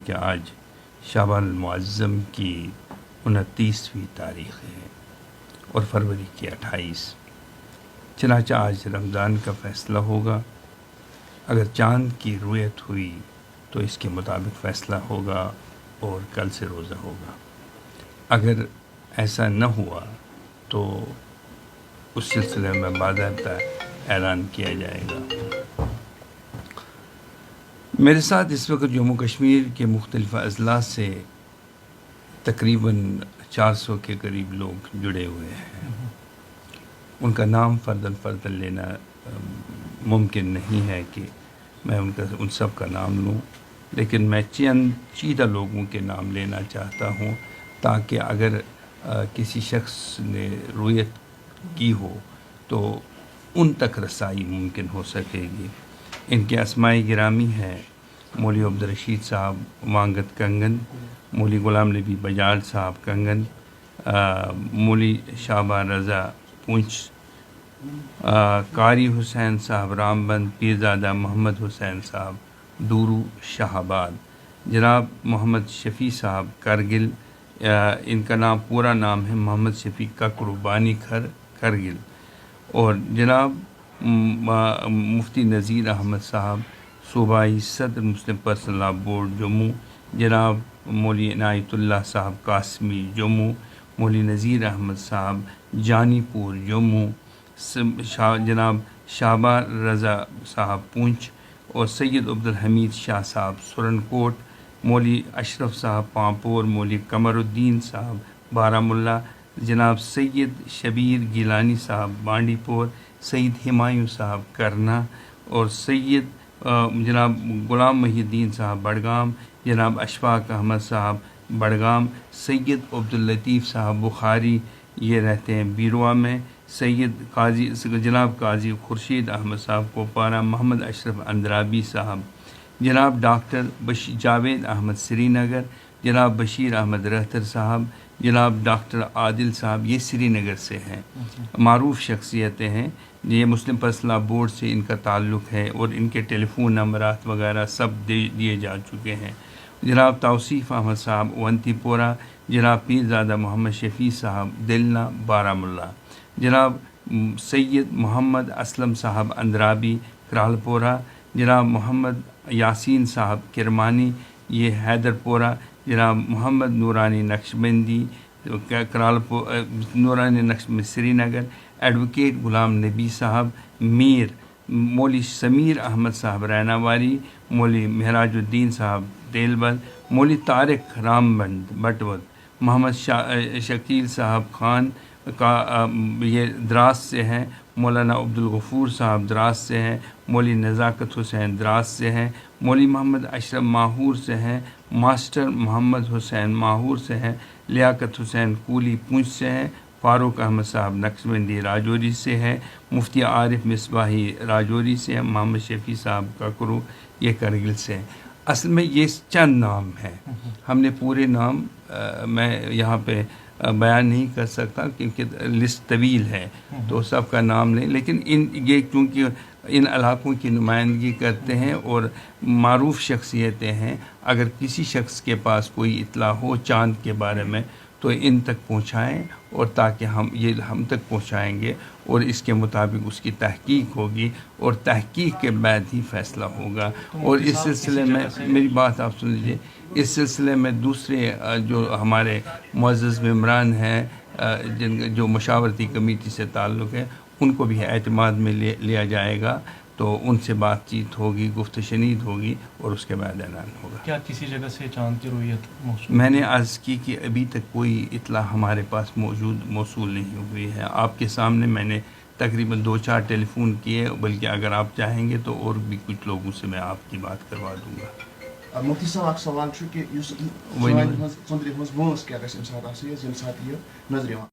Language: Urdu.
کہ آج شعبان المعظم کی 29ویں تاریخ ہے اور فروری کی 28۔ چنانچہ آج رمضان کا فیصلہ ہوگا۔ اگر چاند کی رؤیت ہوئی تو اس کے مطابق فیصلہ ہوگا اور کل سے روزہ ہوگا۔ اگر ایسا نہ ہوا تو اس سلسلے میں باضابطہ اعلان کیا جائے گا۔ میرے ساتھ اس وقت جموں کشمیر کے مختلف اضلاع سے تقریباً 400 کے قریب لوگ جڑے ہوئے ہیں۔ ان کا نام فرداً لینا ممکن نہیں ہے کہ میں ان سب کا نام لوں، لیکن میں چند لوگوں کے نام لینا چاہتا ہوں تاکہ اگر کسی شخص نے رؤیت کی ہو تو ان تک رسائی ممکن ہو سکے گی۔ ان کے اسماء گرامی ہیں مولوی عبدالرشید صاحب وانگت کنگن، مولوی غلام نبی بجاج صاحب کنگن، مولوی شعبان رضا پونچھ، قاری حسین صاحب رامبند، پیرزادہ محمد حسین صاحب دورو شاہ آباد، جناب محمد شفیع صاحب کرگل، ان کا پورا نام ہے محمد شفیع ککڑو بانی کرگل، اور جناب مفتی نذیر احمد صاحب صوبائی صدر مسلم پرسنل لاء بورڈ جموں، جناب مولوی عنایت اللہ صاحب قاسمی جموں، مولوی نذیر احمد صاحب جانی پور جموں، جناب شعبان رضا صاحب پونچھ، اور سید عبدالحمید شاہ صاحب سرن کوٹ، مولوی اشرف صاحب پامپور، مولوی قمر الدین صاحب بارہمولہ، جناب سید شبیر گیلانی صاحب بانڈی پور، سید ہمایوں صاحب کرنا، اور سید جناب غلام محی الدین صاحب بڑگام، جناب اشفاق احمد صاحب بڑگام، سید عبداللطیف صاحب بخاری، یہ رہتے ہیں بیروا میں، جناب قاضی خورشید احمد صاحب کوپارہ، محمد اشرف اندرابی صاحب، جناب ڈاکٹر جاوید احمد سری نگر، جناب بشیر احمد رہتر صاحب، جناب ڈاکٹر عادل صاحب، یہ سری نگر سے ہیں، معروف شخصیتیں ہیں۔ یہ مسلم پرسنل لاء بورڈ سے ان کا تعلق ہے اور ان کے ٹیلی فون نمبرات وغیرہ سب دیے جا چکے ہیں۔ جناب توصیف احمد صاحب اونتی پورہ، جناب پیرزادہ محمد شفیع صاحب دلنا بارہمولہ، جناب سید محمد اسلم صاحب اندرابی کرال پورہ، جناب محمد یاسین صاحب کرمانی، یہ حیدر پورہ، جناب محمد نورانی نقشبندی نورانی نقشبندی سری نگر، ایڈوکیٹ غلام نبی صاحب میر، مولوی سمیر احمد صاحب ریناواری، مولوی مہراج الدین صاحب دیلبند، مولوی طارق رامبند بٹود، محمد شکیل صاحب خان کا یہ دراس سے ہیں، مولانا عبدالغفور صاحب دراس سے ہیں، مولوی نزاکت حسین دراس سے ہیں، مولوی محمد اشرف ماہور سے ہیں، ماسٹر محمد حسین ماہور سے ہیں، لیاقت حسین کولی پونچھ سے ہیں، فاروق احمد صاحب نقشبندی راجوری سے ہے، مفتی عارف مصباحی راجوری سے ہیں، محمد شفیع صاحب ککرو یہ کرگل سے ہیں۔ اصل میں یہ چند نام ہیں، ہم نے پورے نام میں یہاں پہ بیان نہیں کر سکتا کیونکہ لسٹ طویل ہے تو سب کا نام لیں، لیکن یہ چونکہ ان علاقوں کی نمائندگی کرتے ہیں اور معروف شخصیتیں ہیں، اگر کسی شخص کے پاس کوئی اطلاع ہو چاند کے بارے میں تو ان تک پہنچائیں، اور تاکہ ہم تک پہنچائیں گے اور اس کے مطابق اس کی تحقیق ہوگی اور تحقیق کے بعد ہی فیصلہ ہوگا۔ اور اس سلسلے میں میری بات آپ سن لیجیے، اس سلسلے میں دوسرے جو ہمارے معزز ممبران ہیں جو مشاورتی کمیٹی سے تعلق ہے ان کو بھی اعتماد میں لیا جائے گا، تو ان سے بات چیت ہوگی، گفت شنید ہوگی اور اس کے بعد اعلان ہوگا۔ کیا کسی جگہ سے چاند کی رؤیت موصول؟ میں نے عرض کی کہ ابھی تک کوئی اطلاع ہمارے پاس موصول نہیں ہوئی ہے۔ آپ کے سامنے میں نے تقریباً 2-4 ٹیلی فون کیے، بلکہ اگر آپ چاہیں گے تو اور بھی کچھ لوگوں سے میں آپ کی بات کروا دوں گا۔ مفتی صاحب اکھ سوال چھُ کہ یُس ژوٗنٛٹھۍ ہٕنٛز ژٔنٛدرِ ہٕنٛز وٲنٛس کیٛاہ گژھِ اَمہِ ساتہٕ آسٕنۍ حظ ییٚمہِ ساتہٕ یہِ نظرِ یِوان